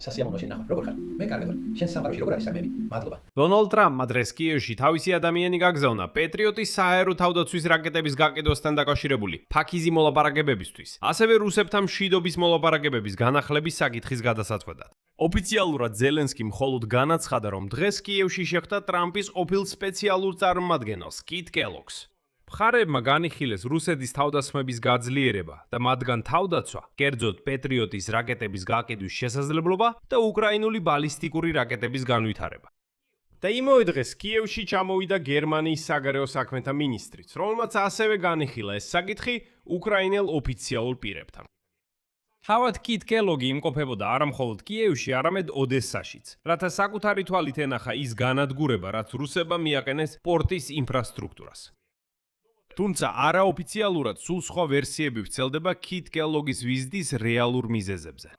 სასიამოვნოში ნახავ, როგორ ხარ? მე კარგად ვარ. შენ სამყაროში როგორ არის სამები? მადლობა. დონალდ ტრამპმა დღეს კიევში თავისი ადამიანი გაგზავნა პეტრიოტის სააერო თავდაცვის რაკეტების გაკიდვასთან დაკავშირებული ფაქიზი მოლაპარაკებებისთვის, ასევე რუსებთან მშვიდობის მოლაპარაკებების განახლების საკითხის გადასაწყვეტად. ოფიციალურად ზელენსკი მხოლოდ განაცხადა, რომ დღეს კიევში შეხვდა ტრამპის ყოფილ სპეციალურ წარმომადგენელს, კიტ კელოგს. მხარეებმა განიხილეს რუსეთის თავდასხმების გაძლიერება და მათგან თავდაცვა, კერძოდ პეტრიოტის რაკეტების გაკიდვის შესაძლებლობა და უკრაინული ბალისტიკური რაკეტების განვითარება. და იმავე დღეს კიევში ჩამოვიდა გერმანიის საგარეო საქმეთა მინისტრიც, რომელმაც ასევე განიხილა ეს საკითხი უკრაინელ ოფიციალურ პირებთან. თავად კიტ კელოგი იმყოფებოდა არა მხოლოდ კიევში, არამედ ოდესაშიც, რათა საკუთარი თვალით ენახა ის განადგურება, რაც რუსებმა მიაყენეს პორტის ინფრასტრუქტურას. თუმცა არაოფიციალურად სულ სხვა ვერსიები ვრცელდება კიტ კელოგის ვიზიტის რეალურ მიზეზებზე.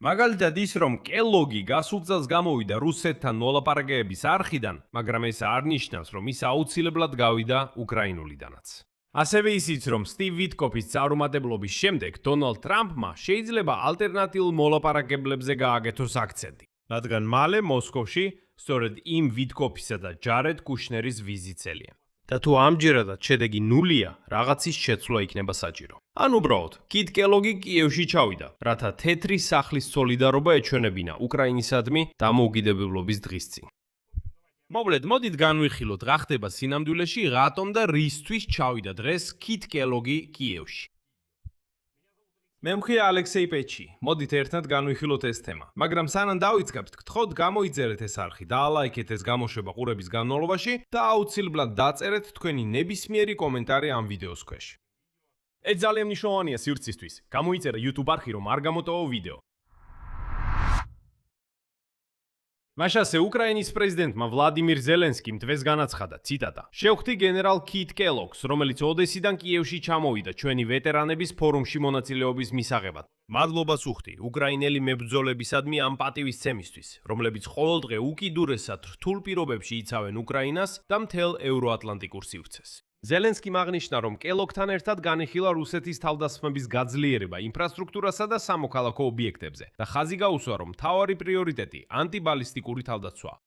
მაგალითად ის, რომ კელოგი გასულ წელს გამოვიდა რუსეთთან მოლაპარაკებების არხიდან, მაგრამ ეს არ ნიშნავს, რომ ის აუცილებლად გავიდა უკრაინულიდანაც. ასევე ისიც, რომ სტივ ვიტკოფის წარუმატებლობის შემდეგ დონალდ ტრამპმა შეიძლება ალტერნატიულ მოლაპარაკებლებზე გააკეთოს აქცენტი, რადგან მალე მოსკოვში სწორედ იმ ვიტკოფისა და ჯარედ კუშნერის ვიზიტელია. და თუ ამჯერადად შედეგი ნულია, რაღაცის შეცვლა იქნება საჭირო. ან უბრალოდ, კიტ კელოგი კიევში ჩავიდა, რათა თეთრი სახლის სოლიდარობა ეჩვენებინა უკრაინისადმი დამოუკიდებლობის დღის წინ. მოვლედ, მოდით განვიხილოთ, რა ხდება სინამდვილეში, რატომ და რისთვის ჩავიდა დღეს კიტ კელოგი კიევში. მე მხია ალექსეი პეჩი, მოდით ერთად განვიხილოთ ეს თემა. მაგრამ სანამ დავიწყებთ, გთხოვთ გამოიწერეთ ეს არხი, დაალაიქეთ ეს გამოშვება ყურების განმავლობაში და აუცილებლად დაწერეთ თქვენი ნებისმიერი კომენტარი ამ ვიდეოს ქვეშ. ეს ძალიან მნიშვნელოვანია სივრცისთვის. გამოიწერე YouTube არხი, რომ არ გამოტოვო ვიდეო. მაშასე უკრაინის პრეზიდენტმა ვლადიმირ ზელენსკიმ დღეს განაცხადა, ციტატა: "შევხვდი გენერალ კიტ კელოგს, რომელიც ოდესიდან კიევში ჩამოვიდა ჩვენი ვეტერანების ფორუმში მონაწილეობის მისაღებად. მადლობას უხდი უკრაინელი მებრძოლებისადმი ამ პატივისცემისთვის, რომლებიც ყოველდღე უკიდურესად რთულ პირობებში იცავენ უკრაინას და მთელ ევროატლანტიკურ სივრცეს." ზელენსკიმ აღნიშნა, რომ კელოგთან ერთად განიხილა რუსეთის თავდასხმების გაძლიერება ინფრასტრუქტურასა და სამოქალაქო ობიექტებზე და ხაზი გაუსვა, რომ მთავარი პრიორიტეტი ანტიბალისტიკური თავდაცვაა.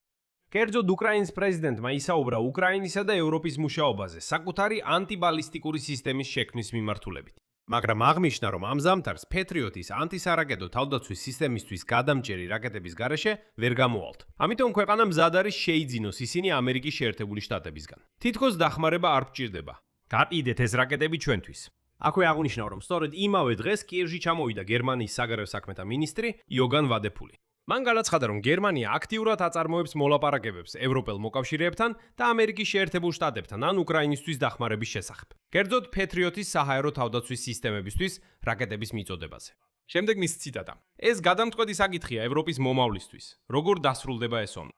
კერძოდ უკრაინის პრეზიდენტმა ისაუბრა უკრაინისა და ევროპის მუშაობაზე საკუთარი ანტიბალისტიკური სისტემის შექმნის მიმართულებით. მაგრამ აღნიშნა, რომ ამ ზამთარს პეტრიოტის ანტისარაკეტო თავდაცვის სისტემისთვის გადამჭერი რაკეტების გარეშე ვერ გამოვალთ. ამიტომ ქვეყანა მზად არის შეიძინოს ისინი ამერიკის შეერთებული შტატებისგან. თითქოს დახმარება არ გჭირდება. გაყიდეთ ეს რაკეტები ჩვენთვის. აქვე აღნიშნა, რომ სწორედ იმავე დღეს კიევში ჩამოვიდა გერმანიის საგარეო საქმეთა მინისტრი იოგან ვადეფული. მან განაცხადა, რომ გერმანია აქტიურად აწარმოებს მოლაპარაკებებს ევროპელ მოკავშირეებთან და ამერიკის შეერთებულ შტატებთან ან უკრაინისთვის დახმარების შესახებ. კერძოდ პეტრიოტის საჰაერო თავდაცვის სისტემებისთვის რაკეტების მიწოდებაზე. შემდეგ მის ციტატა: "ეს გადამწყვეტი საკითხია ევროპის მომავლისთვის. როგორ დასრულდება ეს ომი?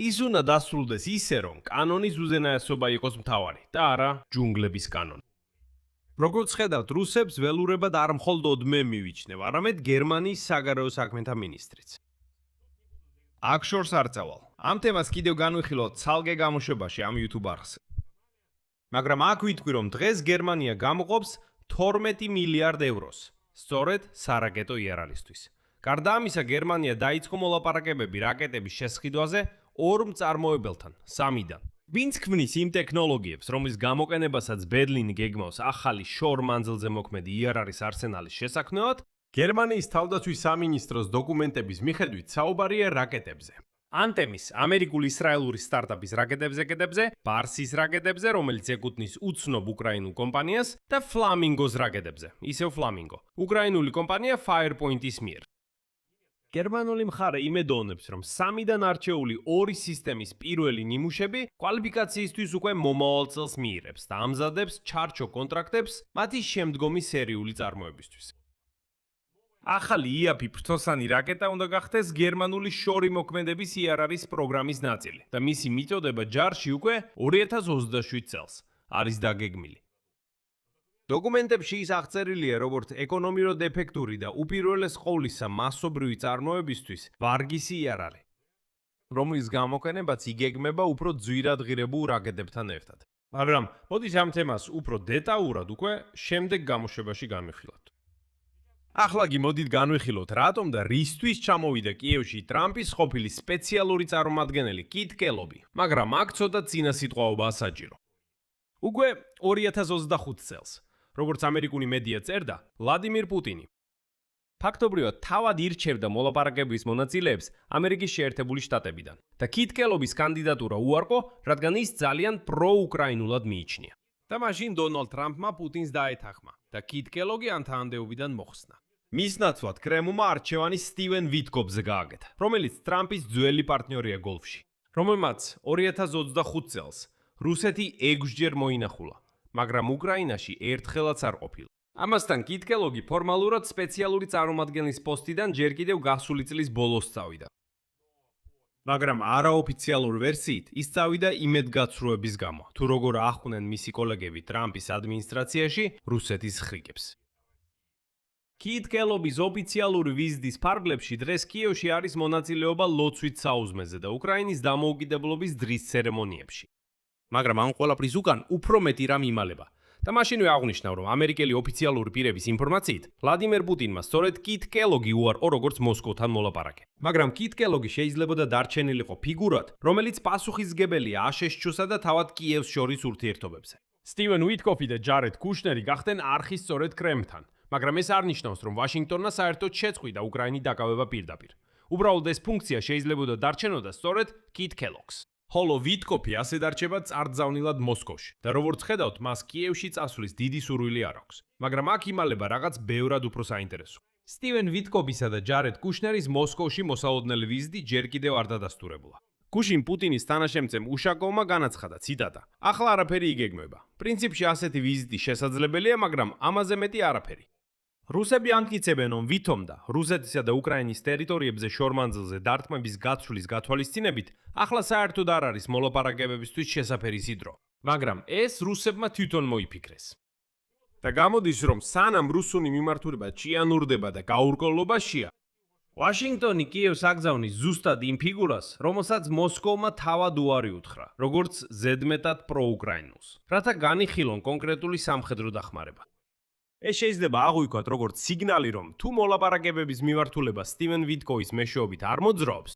ის უნდა დასრულდეს ისე, რომ კანონის უზენაესობა იყოს მთავარი და არა ჯუნგლების კანონი." როგორც ხედავთ, რუსებს ველურებად არ მხოლოდ მე მივიჩნევ, არამედ გერმანიის საგარეო საქმეთა მინისტრიც. აქ შორს არ წავალ. ამ თემას კიდევ განვიხილოთ ცალკე გამოშვებაში ამ YouTube არხზე. მაგრამ აქ ვიტყვი, რომ დღეს გერმანია გამოყოფს 12 მილიარდ ევროს, სწორედ სარაკეტო იარაღისთვის. გარდა ამისა, გერმანია დაიწყო მოლაპარაკებები რაკეტების შესყიდვაზე ორ მწარმოებელთან, 3-დან. ვინც ქმნის იმ ტექნოლოგიებს, რომლის გამოყენებასაც ბერლინი გეგმავს ახალი შორ მანძილზე მოქმედი იარაღის არსენალის შესაქმნელად, გერმანიის თავდაცვის სამინისტროს დოკუმენტების მიხედვით საუბარია რაკეტებზე. ანტემის, ამერიკულ-ისრაელური სტარტაპის რაკეტებზე, ბარსის რაკეტებზე, რომელიც ეკუთვნის უცნობ უკრაინულ კომპანიას და ფლამინგოს რაკეტებზე, ისევ ფლამინგო, უკრაინული კომპანია Firepoint-ის მიერ. გერმანული მხარე იმედოვნებს, რომ 3-დან არჩეული 2 სისტემის პირველი ნიმუშები კვალიფიკაციისთვის უკვე მომავალ წელს მიიღებს და ამზადებს ჩარჩო კონტრაქტებს მათი შემდგომი სერიული წარმოებისთვის. ახალი იაფი ფრთოსანი რაკეტა უნდა გახდეს გერმანული შორი მოქმედების იარაღის პროგრამის ნაწილი და მისი მიწოდება ჯარში უკვე 2027 წელს არის დაგეგმილი. დოკუმენტებში ის აღწერილია, როგორც ეკონომიურად ეფექტური და უპირველეს ყოვლისა მასობრივი წარმოებისთვის ვარგისი იარაღი, რომლის გამოყენებაც იგეგმება უფრო ძვირად ღირებულ რაკეტებთან ერთად. მაგრამ მოდით ამ თემას უფრო დეტალურად უკვე შემდეგ გამოშვებაში განვიხილავთ. ახლა კი მოდით განვიხილოთ, რატომ და რისთვის ჩამოვიდა კიევში ტრამპის ყოფილი სპეციალური წარმომადგენელი კიტ კელობი, მაგრამ აქ ცოტა წინა სიტყვაობაა საჭირო. უკვე 2025 წელს, როგორც ამერიკული მედია წერდა, ვლადიმირ პუტინი ფაქტობრივად თავად ირჩევდა მოლაპარაკებების მონაწილეებს ამერიკის შეერთებული შტატებიდან და კიტ კელობის კანდიდატურა უარყო, რადგან ის ძალიან პროუკრაინულად მიიჩნია. და მაშინ დონალდ ტრამპმა პუტინს დაეთანხმა და კიტ კელოგი ამ თანამდებობიდან მოხსნა. მის ნაცვლად კრემლმა არჩევანი სტივენ ვიტკოფზე გააკეთა, რომელიც ტრამპის ძველი პარტნიორია გოლფში, რომელმაც 2025 წელს რუსეთი 6-ჯერ მოინახულა, მაგრამ უკრაინაში ერთხელაც არ ყოფილა. ამასთან კიტ კელოგი ფორმალურად სპეციალური წარმომადგენლის პოსტიდან ჯერ კიდევ გასული წლის ბოლოს წავიდა. მაგრამ არაოფიციალურ ვერსიით ის წავიდა იმედგაცრუების გამო, თუ როგორ ახვნენ მისი კოლეგები ტრამპის ადმინისტრაციაში რუსეთის ხრიკებს. კიტ კელობის ოფიციალური ვიზიტის ფარგლებში დღეს კიევში არის მონაწილეობა ლოცვით საუზმეზე და უკრაინის დამოუკიდებლობის დღის ცერემონიებში. მაგრამ ამ ყველაფრის უკან უფრო მეტი რამ იმალება. და მაშინვე აღნიშნავ, რომ ამერიკელი ოფიციალური პირების ინფორმაციით, ვლადიმერ პუტინმა სწორედ კიტ კელოგი უარყო როგორც მოსკოვთან მოლაპარაკე. მაგრამ კიტ კელოგი შეიძლებოდა დარჩენილიყო ფიგურად, რომელიც პასუხისმგებელია აშშ-ს და თავად კიევს შორის ურთიერთობებზე. სტივენ ვიტკოფი და ჯარედ კუშნერი გახდნენ არხის სწორედ კრემლთან, მაგრამ ეს არ ნიშნავს, რომ ვაშინგტონმა საერთოდ შეწყვიტა უკრაინის დაკავება პირდაპირ. უბრალოდ ეს ფუნქცია შეიძლებოდა დარჩენოდა სწორედ კიტ კელოგს. ხოლო ვიტკოფი ასე დარჩება წარგზავნილად მოსკოვში და როგორც ხედავთ, მას კიევში წასვლის დიდი სურვილი არ აქვს, მაგრამ აქ იმალება რაღაც ბევრად უფრო საინტერესო. სტივენ ვიტკოფისა და ჯარედ კუშნერის მოსკოვში მოსალოდნელი ვიზიტი ჯერ კიდევ არ დადასტურებულა. კუშინ პუტინის თანაშემწემ უშაკოვმა განაცხადა, ციტატა: "ახლა არაფერი იგეგმება. პრინციპში ასეთი ვიზიტი შესაძლებელია, მაგრამ ამაზე მეტი არაფერი." რუსები ამტკიცებენ, რომ ვითომ და რუსეთისა და უკრაინის ტერიტორიებზე შორმანძილზე დარტყმების გაცვლის გათვალისწინებით, ახლა საერთოდ არ არის მოლაპარაკებებისთვის შესაფერისი დრო. მაგრამ ეს რუსებმა თვითონ მოიფიქრეს. და გამოდის, რომ სანამ რუსული მიმართულება ჭიანურდება და გაურკვევლობაშია, ვაშინგტონი კიევს აგზავნის ზუსტად იმ ფიგურას, რომელსაც მოსკოვმა თავად უარი უთხრა, როგორც ზედმეტად პროუკრაინულს, რათა განიხილონ კონკრეტული სამხედრო დახმარება. ეს შეიძლება აღვიქვათ როგორც სიგნალი, რომ თუ მოლაპარაკებების მიმართულება სტივენ ვიტკოვის მეშვეობით არ მოძრაობს,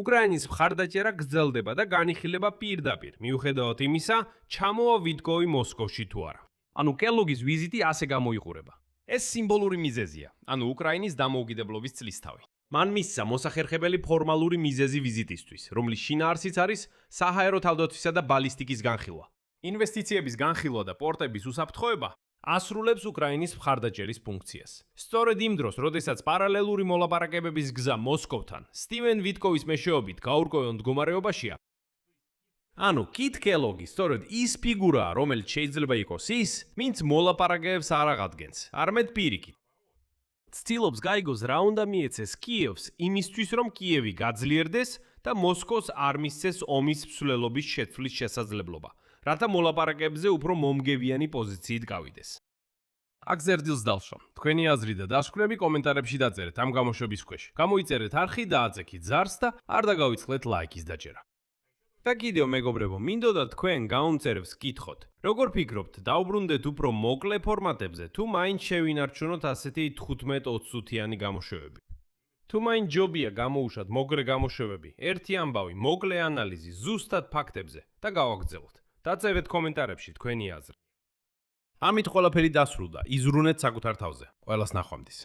უკრაინის მხარდაჭერა გრძელდება და განიხილება პირდაპირ, მიუხედავად იმისა, ჩამოვა ვიტკოვი მოსკოვში თუ არა. ანუ კელოგის ვიზიტი ასე გამოიყურება. ეს სიმბოლური მიზეზია, ანუ უკრაინის დამოუკიდებლობის წლისთავი. მან მისცა მოსახერხებელი ფორმალური მიზეზი ვიზიტისთვის, რომლის შინაარსიც არის საჰაერო თავდაცვისა და ბალისტიკის განხილვა. ინვესტიციების განხილვა და პორტების უსაფრთხოება ასრულებს უკრაინის მხარდაჭერის ფუნქციას. სწორედ იმ დროს, როდესაც პარალელური მოლაპარაკებების გზა მოსკოვთან, სტივენ ვიტკოვის მეშვეობით გაურკვეველ მდგომარეობაშია. ანუ კიტ კელოგი სწორედ ის ფიგურაა, რომელიც შეიძლება იყოს ის, ვინც მოლაპარაკებებს არ აღადგენს, არამედ პირიქით. ცდილობს გაიგოს რა უნდა მიეცეს კიევს იმისთვის, რომ კიევი გაძლიერდეს და მოსკოვს არ მისცეს ომის მსვლელობის შეცვლის შესაძლებლობა. რათა მოლაპარაკებზე უფრო მომგებიანი პოზიციით გავიდეს. აქ ზერდილს დავშო. თქვენი აზრი და დასკვნები კომენტარებში დაწერეთ ამ გამოშვების ქვეშ. გამოიწერეთ არხი და აწექით ზარს და არ დაგავიწყდეთ ლაიქის დაჭერა. და კიდევ მეგობრებო, მინდოდა თქვენ გაუნწერებს კითხოთ. როგორ ფიქრობთ, დაუბრუნდეთ უფრო მოკლე ფორმატებზე, თუ მაინც შევინარჩუნოთ ასეთი 15-20-იანი გამოშვებები? თუ მაინც ჯობია გამოუშვათ მოგრე გამოშვებები, ერთი ამბავი, მოკლე ანალიზი ზუსტად ფაქტებზე და გავაგრძელოთ. დაწერეთ კომენტარებში თქვენი აზრი. ამით ყველაფერი დასრულდა. იზრუნეთ საკუთარ თავზე. ყველას ნახვამდის.